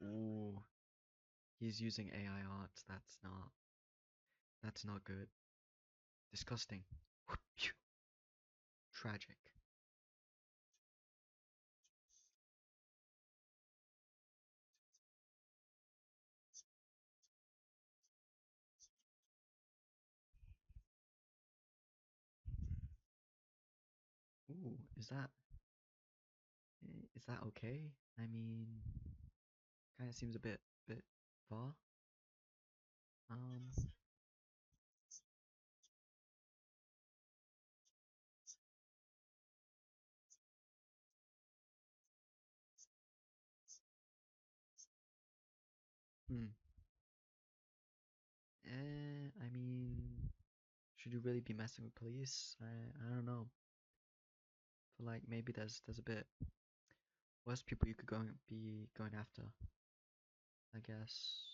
Ooh, he's using AI art. That's not good. Disgusting. Tragic. Ooh, is that okay? I mean, kind of seems a bit far. Um, hmm. I mean, should you really be messing with police? I don't know. Feel like maybe there's a bit worse people you could be going after. I guess.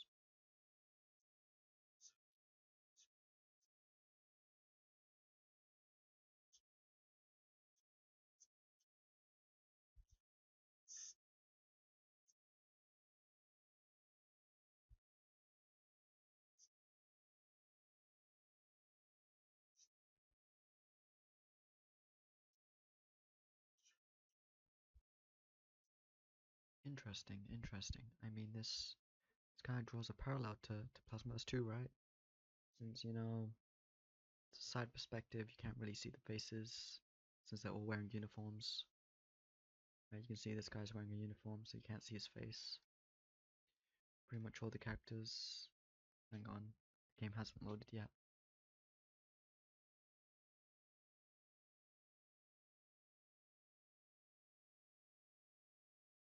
Interesting, interesting. I mean, this kind of draws a parallel to Plasma's too, right? Since it's a side perspective, you can't really see the faces since they're all wearing uniforms. Right? You can see this guy's wearing a uniform, so you can't see his face. Pretty much all the characters. Hang on, the game hasn't loaded yet.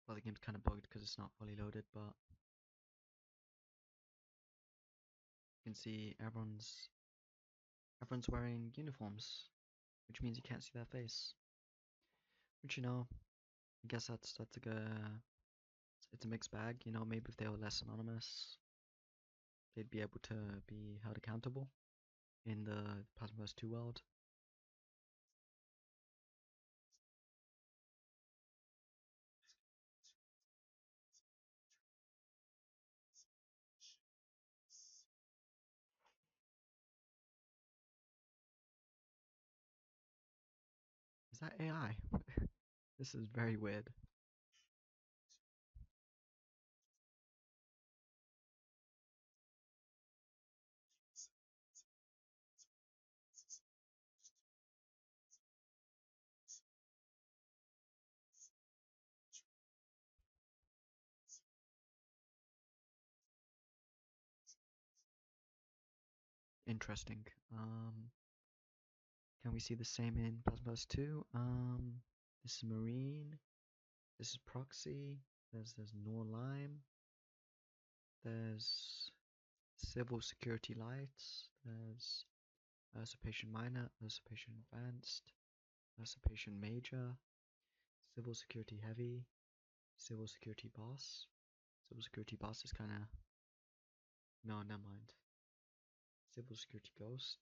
Well, the game's kind of bugged because it's not fully loaded, but you can see everyone's wearing uniforms, which means you can't see their face. Which I guess that's a good. It's a mixed bag. Maybe if they were less anonymous, they'd be able to be held accountable in the Plasmaverse 2 world. Is that AI? This is very weird. Interesting. Can we see the same in Plasmaverse 2? This is Marine. This is Proxy. There's Nor Lime. There's Civil Security Lights. There's Usurpation Minor, Usurpation Advanced, Usurpation Major, Civil Security Heavy, Civil Security Boss. Civil Security Boss is kind of. No, never mind. Civil Security Ghost.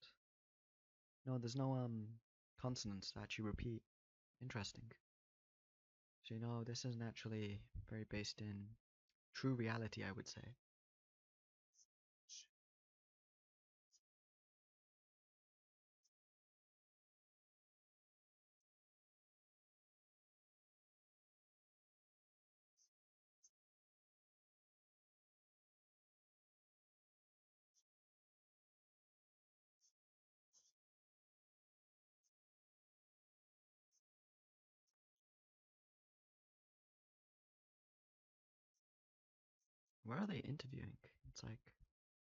No, there's no consonants that you repeat. Interesting. So this isn't actually very based in true reality, I would say. Where are they interviewing? It's like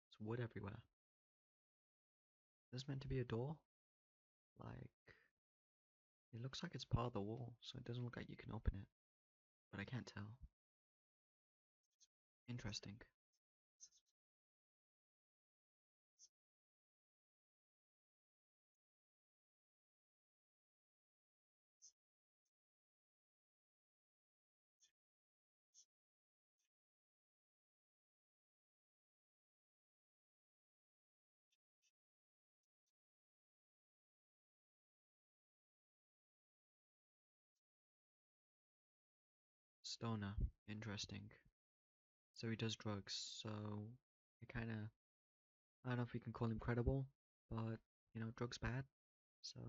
it's wood everywhere. Is this meant to be a door? Like it looks like it's part of the wall, so it doesn't look like you can open it, but I can't tell. Interesting. Stoner. Interesting. So he does drugs. So it kind of, I don't know if we can call him credible, but drugs bad. So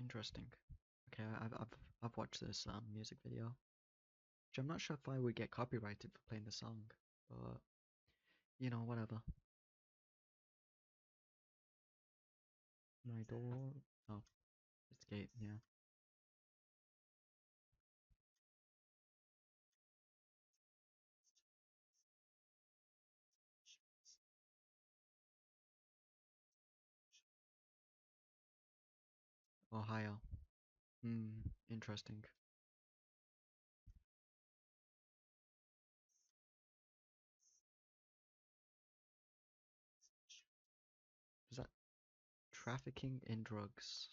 interesting. Okay, I've watched this music video, which I'm not sure if I would get copyrighted for playing the song, but whatever. My door. Oh, it's the gate. Yeah. Ohio. Hmm. Interesting. Is that trafficking in drugs?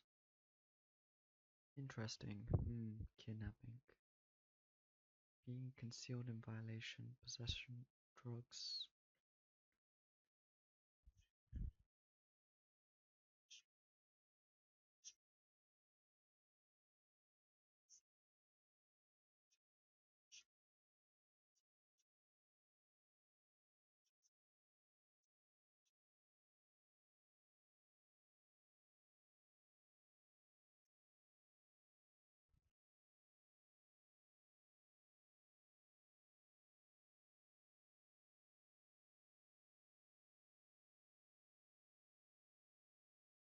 Interesting. Hmm. Kidnapping. Being concealed in violation. Possession. Drugs.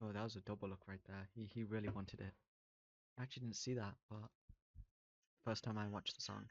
Oh, that was a double look right there. He really wanted it. I actually didn't see that, but first time I watched the song.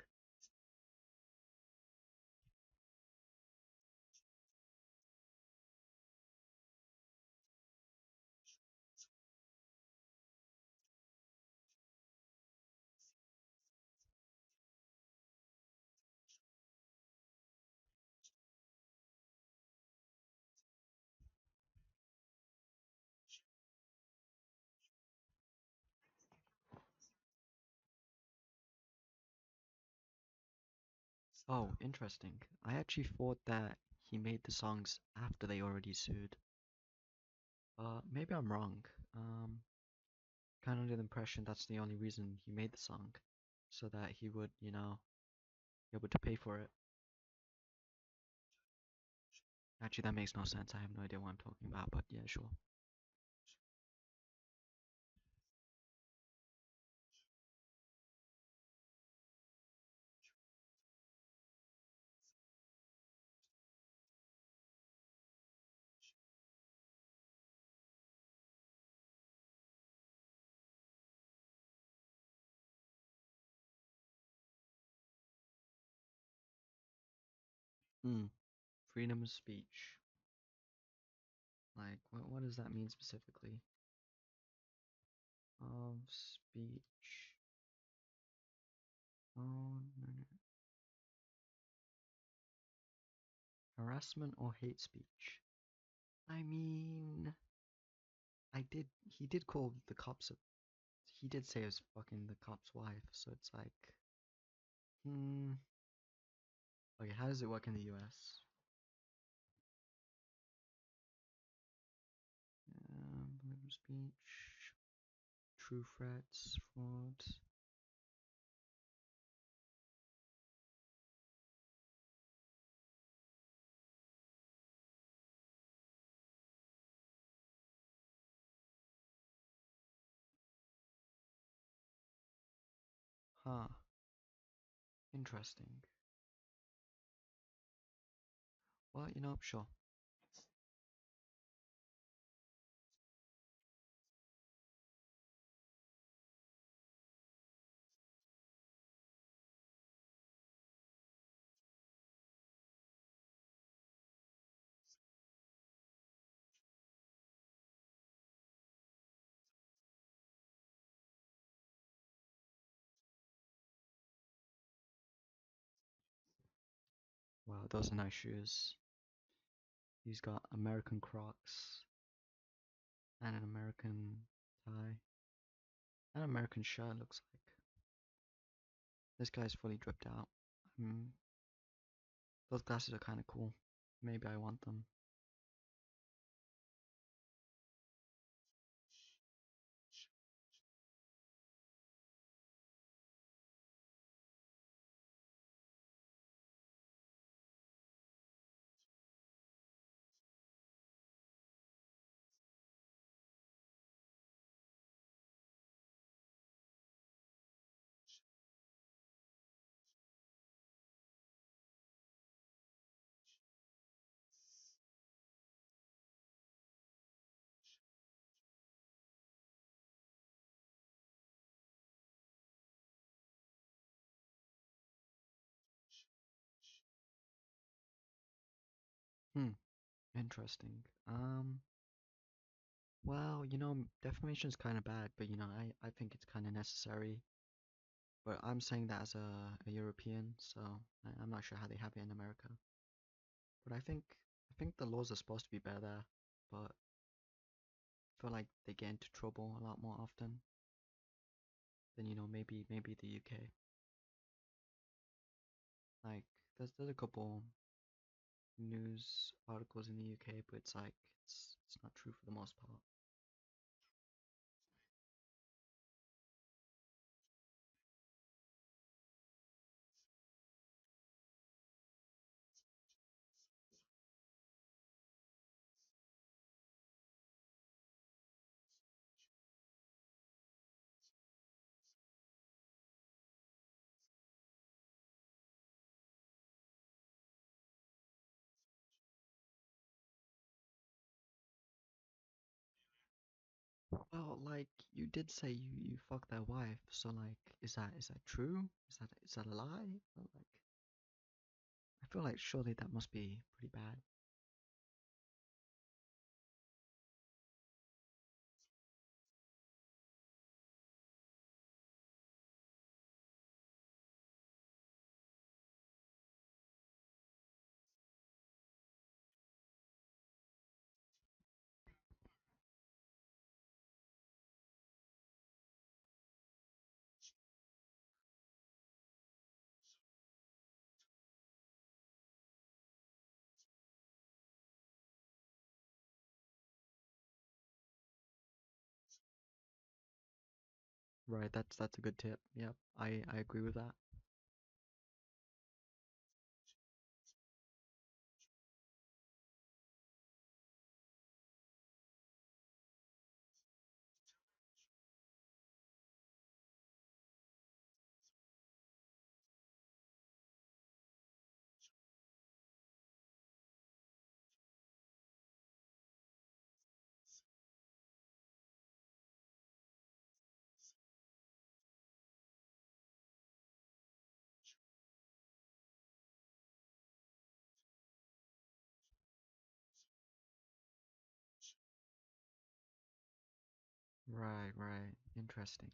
Oh, interesting. I actually thought that he made the songs after they already sued. Maybe I'm wrong. Kind of under the impression that's the only reason he made the song, so that he would, be able to pay for it. Actually, that makes no sense. I have no idea what I'm talking about, but yeah, sure. Hmm. Freedom of speech. Like, what does that mean specifically? Of speech. Oh, no, no. Harassment or hate speech? I mean, he did call the cops, he did say it was fucking the cop's wife, so it's like, hmm. Okay, how does it work in the US? Freedom of speech, true threats, fraud. Huh, interesting. Well, sure. those are nice shoes. He's got American Crocs and an American tie. An American shirt looks like. This guy's fully dripped out. Mm, those glasses are kind of cool. Maybe I want them. Hmm, interesting. Well, defamation's kind of bad, but I think it's kind of necessary. But I'm saying that as a European, so I'm not sure how they have it in America. But I think the laws are supposed to be better, but I feel like they get into trouble a lot more often than maybe the UK. Like there's a couple news articles in the UK, but it's like it's not true for the most part. Well, like you did say you fucked their wife, so like is that true? Is that a lie? Or, like I feel like surely that must be pretty bad. Right, that's a good tip. Yep, I agree with that. Right, right. Interesting.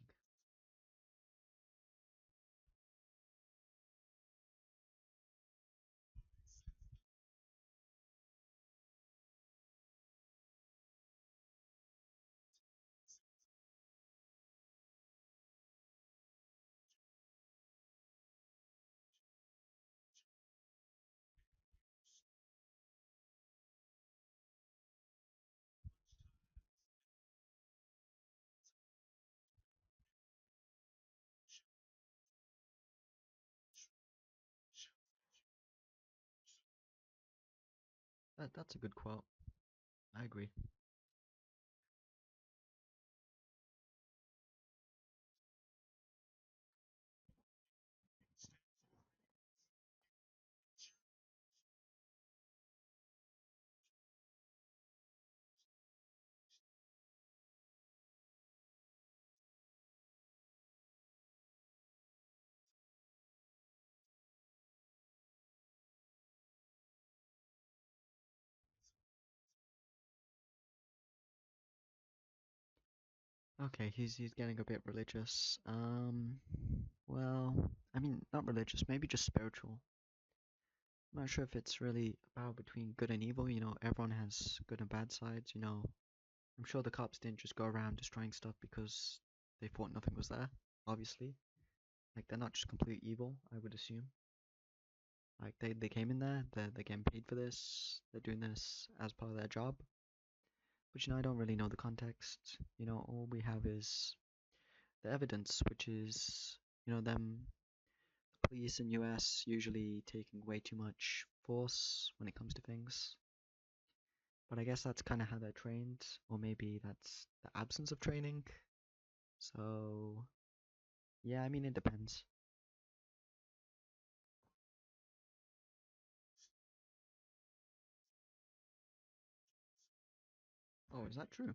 That's a good quote. I agree. Okay, he's getting a bit religious. Well, I mean, not religious, maybe just spiritual. I'm not sure if it's really a battle between good and evil. Everyone has good and bad sides. I'm sure the cops didn't just go around destroying stuff because they thought nothing was there, obviously. Like, they're not just complete evil, I would assume. Like, they came in there, they're getting paid for this, they're doing this as part of their job. But, I don't really know the context. All we have is the evidence, which is, them, the police in US usually taking way too much force when it comes to things. But I guess that's kind of how they're trained, or maybe that's the absence of training. So, yeah, I mean, it depends. Oh, is that true?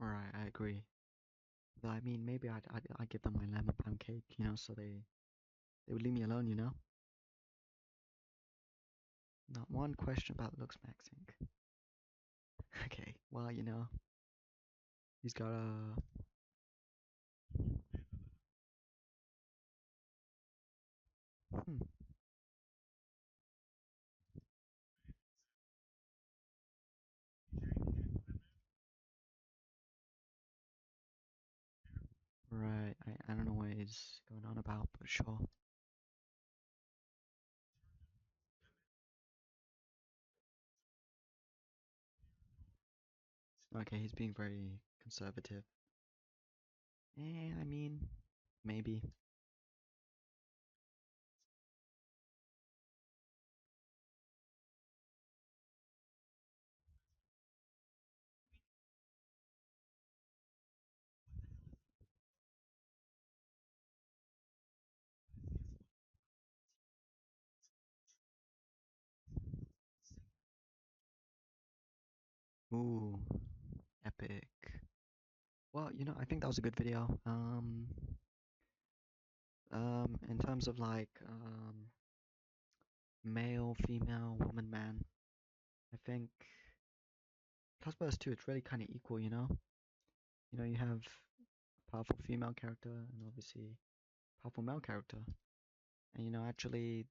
Right, I agree. Though, I mean, maybe I'd give them my lemon pound cake, so they would leave me alone. Not one question about looks maxing. Okay, well, he's got a. Hmm, right, I don't know what he's going on about, but sure. Okay, he's being very conservative. I mean, maybe. Ooh, epic. Well, I think that was a good video. In terms of like, male, female, woman, man, I think Plus Burst 2, it's really kind of equal. You have a powerful female character and obviously powerful male character. And actually,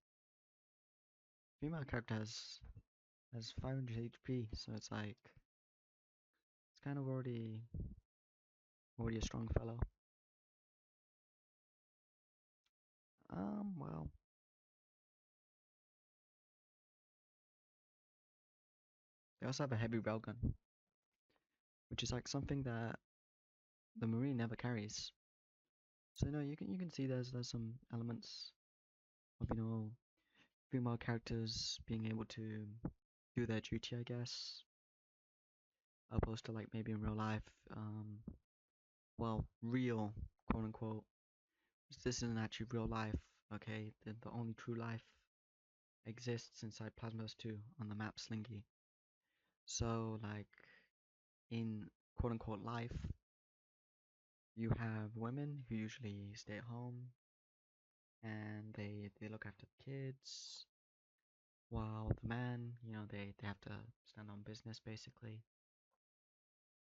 female character has 500 HP, so it's like it's kind of already a strong fellow. Well, they also have a heavy railgun, which is like something that the Marine never carries. So you can see there's some elements of female characters being able to do their duty, I guess, opposed to like maybe in real life, well, real quote unquote. This isn't actually real life, okay? The only true life exists inside Plasma's 2 on the map Slingy. So like in quote unquote life, you have women who usually stay at home and they look after the kids, while the man, they have to stand on business basically,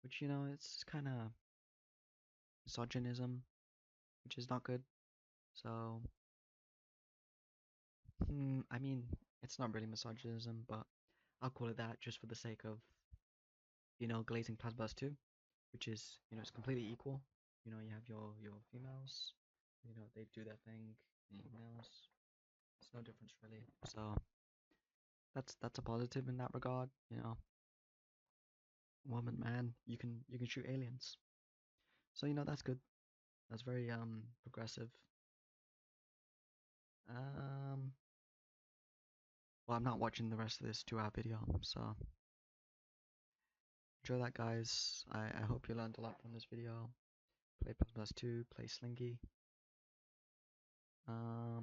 which it's kind of misogynism, which is not good. So, I mean, it's not really misogynism, but I'll call it that just for the sake of glazing Plasbus too, which is it's completely equal. You have your females, they do their thing, and your males. It's no difference really. So that's a positive in that regard. Woman, man, you can shoot aliens. So that's good. That's very progressive. Um, well, I'm not watching the rest of this 2-hour video, so enjoy that, guys. I hope you learned a lot from this video. Play Plus 2, play Slingy. I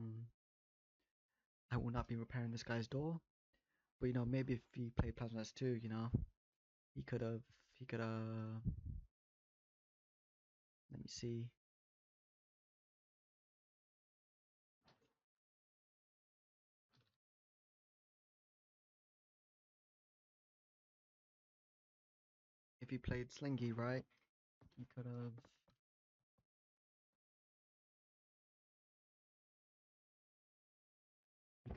will not be repairing this guy's door, but you know, maybe if he played Plasma 2, you know, he could have, let me see. If he played Slingy, right, he could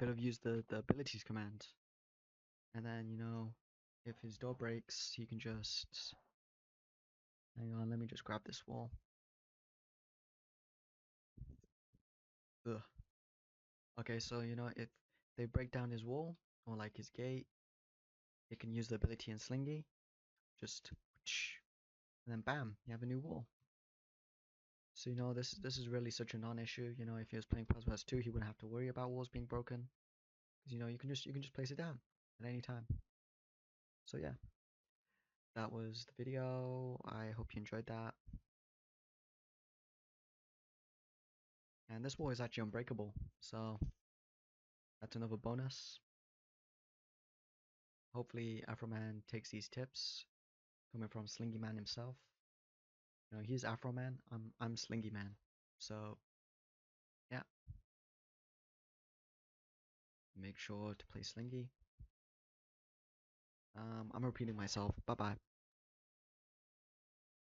have used the abilities command, and then you know, if his door breaks, he can just, hang on, let me just grab this wall. Ugh. Okay, so you know, if they break down his wall or like his gate, they can use the ability in Slingy, just, and then bam, you have a new wall. So you know, this is really such a non-issue. You know, if he was playing Plasma 2, he wouldn't have to worry about walls being broken, because you know, you can just place it down at any time. So yeah, that was the video. I hope you enjoyed that. And this wall is actually unbreakable, so that's another bonus. Hopefully, Afroman takes these tips coming from Slingy Man himself. You know, he's Afroman. I'm Slingy Man. So yeah, make sure to play Slingy. I'm repeating myself. Bye bye.